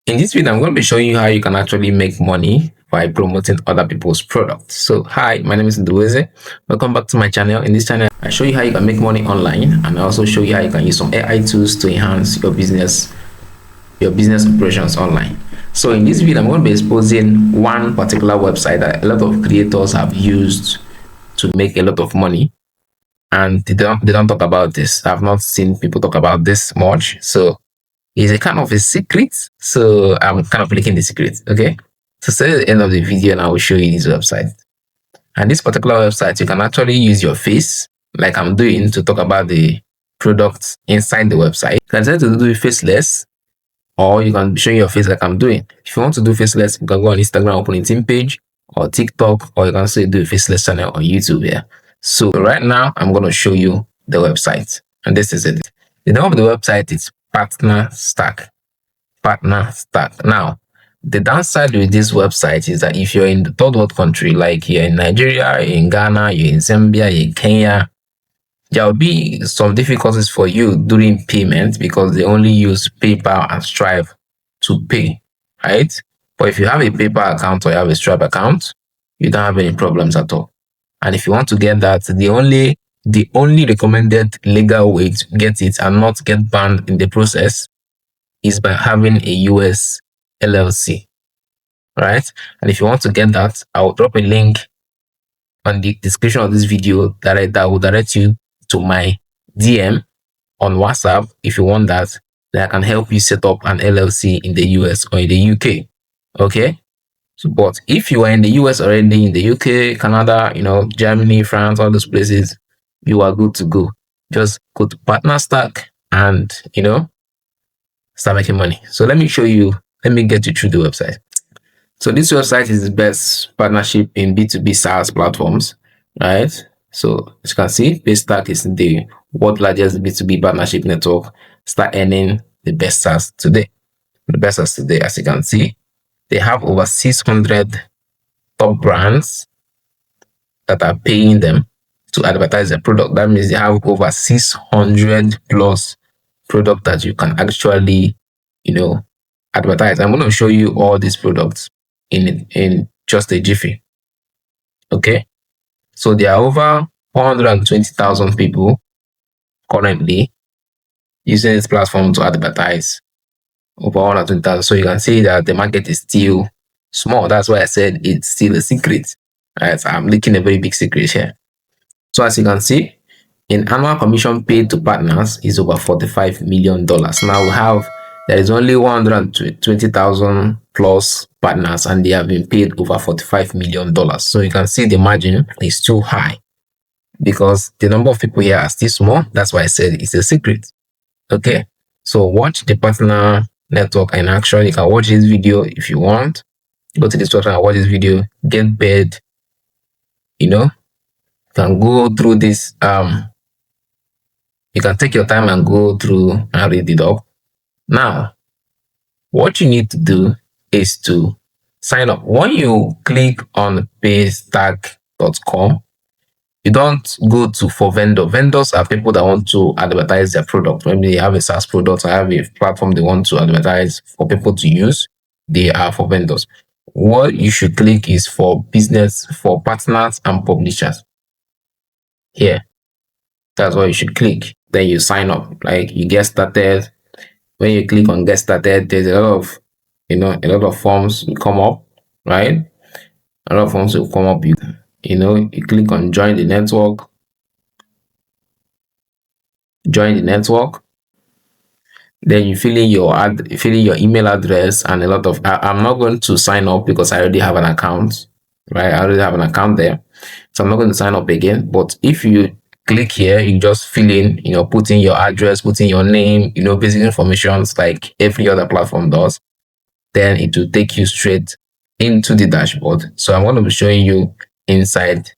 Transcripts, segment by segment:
In this video, I'm going to be showing you how you can actually make money by promoting other people's products. So, hi, my name is Nduweze. Welcome back to my channel. In this channel, I show you how you can make money online, and I also show you how you can use some AI tools to enhance your business operations online. So, in this video, I'm going to be exposing one particular website that a lot of creators have used to make a lot of money, and they don't talk about this. I've not seen people talk about this much. So it's a kind of a secret, so I'm kind of leaking the secret. Okay, so stay at the end of the video and I will show you this website. And this particular website, you can actually use your face like I'm doing to talk about the products inside the website. You can try to do it faceless, or you can show your face like I'm doing. If you want to do faceless, you can go on Instagram, open a team page, or TikTok, or you can say do a faceless channel on YouTube here. So right now I'm going to show you the website, and this is it. The name of the website is PartnerStack. PartnerStack. Now, the downside with this website is that if you're in the third world country, like you're in Nigeria, you're in Ghana, you're in Zambia, you're in Kenya, there will be some difficulties for you during payment because they only use PayPal and Stripe to pay, right? But if you have a PayPal account or you have a Stripe account, you don't have any problems at all. And if you want to get that, the only recommended legal way to get it and not get banned in the process is by having a US LLC, right? And if you want to get that, I'll drop a link on the description of this video that will direct you to my DM on WhatsApp. If you want that, then I can help you set up an LLC in the US or in the UK. Okay. So, but if you are in the US already, in the UK, Canada, Germany, France, all those places, you are good to go. Just go to PartnerStack and, start making money. So let me show you, let me get you through the website. So this website is the best partnership in B2B SaaS platforms, right? So as you can see, PayStack is the world's largest B2B partnership network. Start earning the best SaaS today. The best SaaS today, as you can see, they have over 600 top brands that are paying them to advertise their product. That means they have over 600 plus products that you can actually, advertise. I'm going to show you all these products in just a jiffy. Okay. So there are over 420,000 people currently using this platform to advertise. Over 120,000. So you can see that the market is still small. That's why I said it's still a secret. Right? So I'm leaking a very big secret here. So as you can see, in annual commission paid to partners is over $45 million. Now there is only 120,000 plus partners and they have been paid over $45 million. So you can see the margin is too high because the number of people here are still small. That's why I said it's a secret. Okay. So watch the partner network in action. You can watch this video if you want. Go to this website and watch this video. Get paid. You can go through this. You can take your time and go through and read it up. Now, what you need to do is to sign up. When you click on PayStack.com, you don't go to for vendor. Vendors are people that want to advertise their product. Maybe they have a SaaS product or have a platform they want to advertise for people to use. They are for vendors. What you should click is for business, for partners and publishers. Here, that's what you should click. Then you sign up. Like you get started. When you click on get started, there's a lot of, a lot of forms will come up, right? A lot of forms will come up. You click on join the network. Join the network. Then you fill in your email address and a lot of. I'm not going to sign up because I already have an account, right? I already have an account there, so I'm not going to sign up again. But if you click here, you just fill in, put in your address, put in your name, basic information like every other platform does. Then it will take you straight into the dashboard. So I'm going to be showing you inside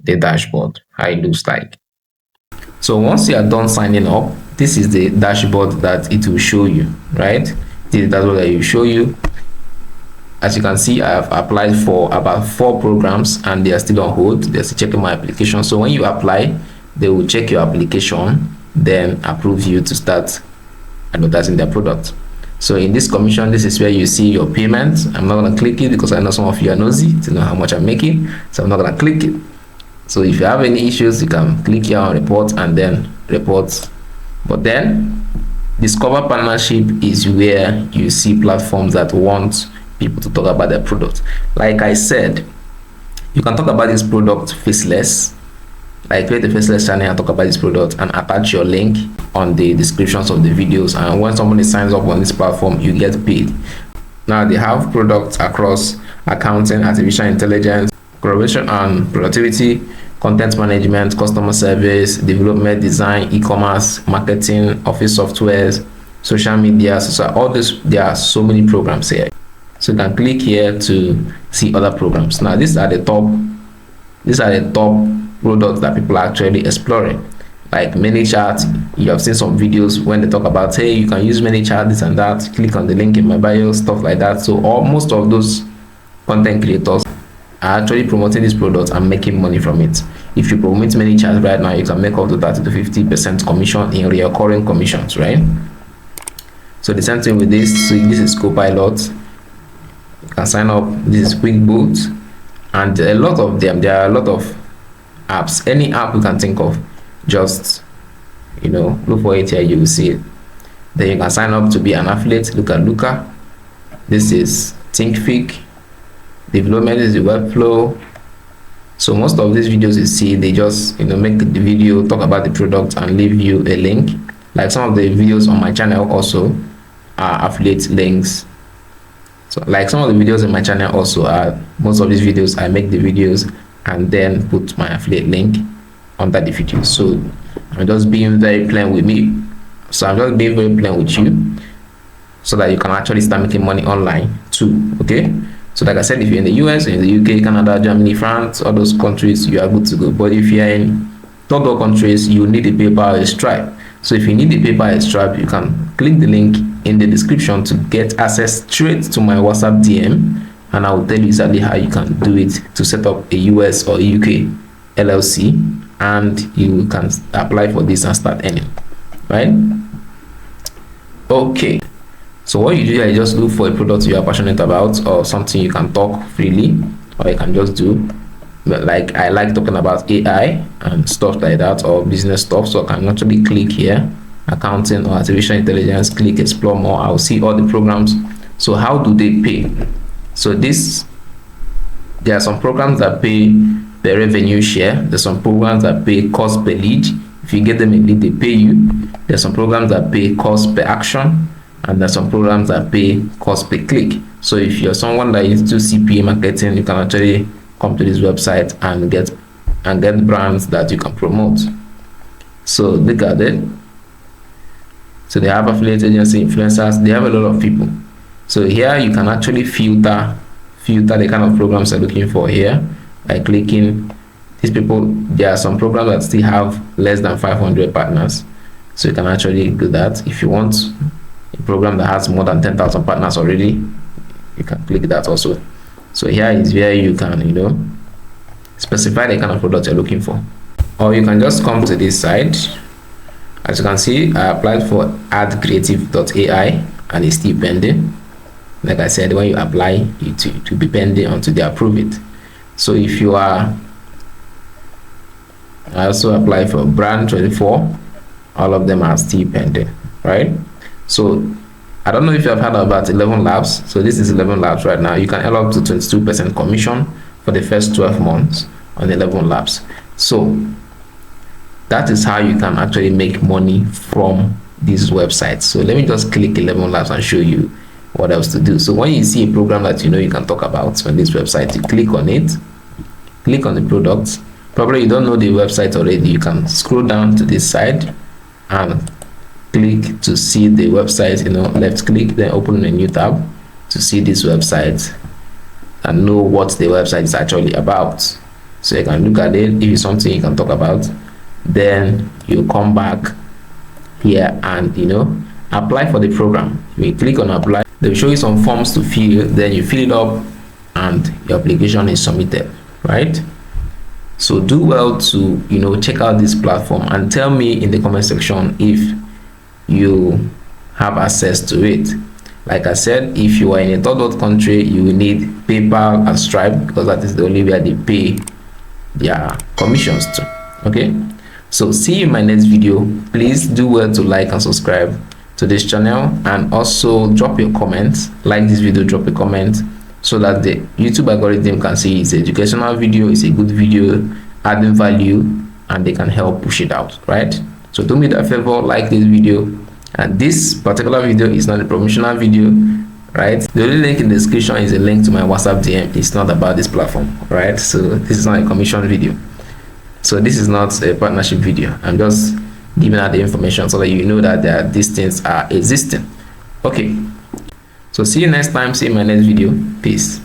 the dashboard how it looks like. So once you are done signing up, this is the dashboard that it will show you, right? This is the dashboard that it will show you. As you can see, I have applied for about 4 programs and they are still on hold. They're still checking my application. So when you apply, they will check your application, then approve you to start advertising their product. So in this commission, this is where you see your payments. I'm not going to click it because I know some of you are nosy to know how much I'm making, so I'm not going to click it. So if you have any issues, you can click here on report and then report. But then discover partnership is where you see platforms that want people to talk about their product. Like I said, you can talk about this product faceless, like create a faceless channel and talk about this product and attach your link on the descriptions of the videos, and when somebody signs up on this platform, you get paid. Now they have products across accounting, artificial intelligence, collaboration and productivity, content management, customer service, development, design, e-commerce, marketing, office softwares, social media. So all this, there are so many programs here. So you can click here to see other programs. Now these are the top products that people are actually exploring. Like ManyChat, you have seen some videos when they talk about, hey, you can use ManyChat, this and that, click on the link in my bio, stuff like that. So most of those content creators are actually promoting this product and making money from it. If you promote ManyChat right now, you can make up to 30 to 50% commission in recurring commissions, right? So the same thing with this. So this is Copilot. You can sign up. This is QuickBooks, and a lot of them. There are a lot of apps. Any app you can think of, just look for it here. You will see it. Then you can sign up to be an affiliate. Look at Looker. This is ThinkFig. Development is the Webflow. So most of these videos you see, they just make the video, talk about the product, and leave you a link. Like some of the videos on my channel also are affiliate links. So like some of the videos in my channel also are, most of these videos I make the videos and then put my affiliate link under the video. So I'm just being very plain with me. So I'm just being very plain with you so that you can actually start making money online too. Okay. So like I said, if you're in the US, in the UK, Canada, Germany, France, all those countries, you are good to go. But if you're in third world countries, you need a PayPal or Stripe. So if you need the PayPal or Stripe, you can click the link in the description to get access straight to my WhatsApp DM, and I will tell you exactly how you can do it to set up a US or UK LLC, and you can apply for this and start earning, right? Okay. So what you do is just look for a product you are passionate about or something you can talk freely, or you can just do. Like I like talking about AI and stuff like that, or business stuff. So I can actually click here, accounting or artificial intelligence, click explore more. I'll see all the programs. So how do they pay? So there are some programs that pay the revenue share. There's some programs that pay cost per lead. If you get them a lead, they pay you. There's some programs that pay cost per action, and there's some programs that pay cost per click. So if you're someone that is into CPA marketing, you can actually come to this website and get brands that you can promote. So look at it. So they have affiliate agency, influencers, they have a lot of people. So here you can actually filter the kind of programs you're looking for here by clicking these people. There are some programs that still have less than 500 partners, so you can actually do that. If you want a program that has more than 10,000 partners already, you can click that also. So here is where you can specify the kind of product you're looking for, or you can just come to this side. As you can see, I applied for adcreative.ai and it's still pending. Like I said, when you apply it to be pending until they approve it. So if you are, I also apply for brand 24, all of them are still pending, right? So I don't know if you have heard about 11 Labs. So this is 11 Labs right now. You can earn up to 22% commission for the first 12 months on 11 Labs. So that is how you can actually make money from these websites. So let me just click 11 Labs and show you what else to do. So when you see a program that you can talk about on this website, you click on it, click on the product. Probably you don't know the website already. You can scroll down to this side and click to see the website. Left click, then open a new tab to see this website and know what the website is actually about. So you can look at it. If it's something you can talk about, then you come back here and apply for the program. You click on apply. They'll show you some forms to fill, then you fill it up and your application is submitted, right? So do well to check out this platform and tell me in the comment section if you have access to it. Like I said, if you are in a third world country, you will need PayPal and Stripe, because that is the only way they pay their commissions to. Okay, so see you in my next video. Please do well to like and subscribe to this channel, and also drop your comments. Like this video, drop a comment, so that the YouTube algorithm can see it's an educational video, it's a good video, adding value, and they can help push it out, right? So do me that favor, like this video. And this particular video is not a promotional video, right? The only link in the description is a link to my WhatsApp DM. It's not about this platform, right? So this is not a commission video, so this is not a partnership video. I'm just giving out the information so that you know that these things are existing. Okay, so see you next time. See you in my next video. Peace.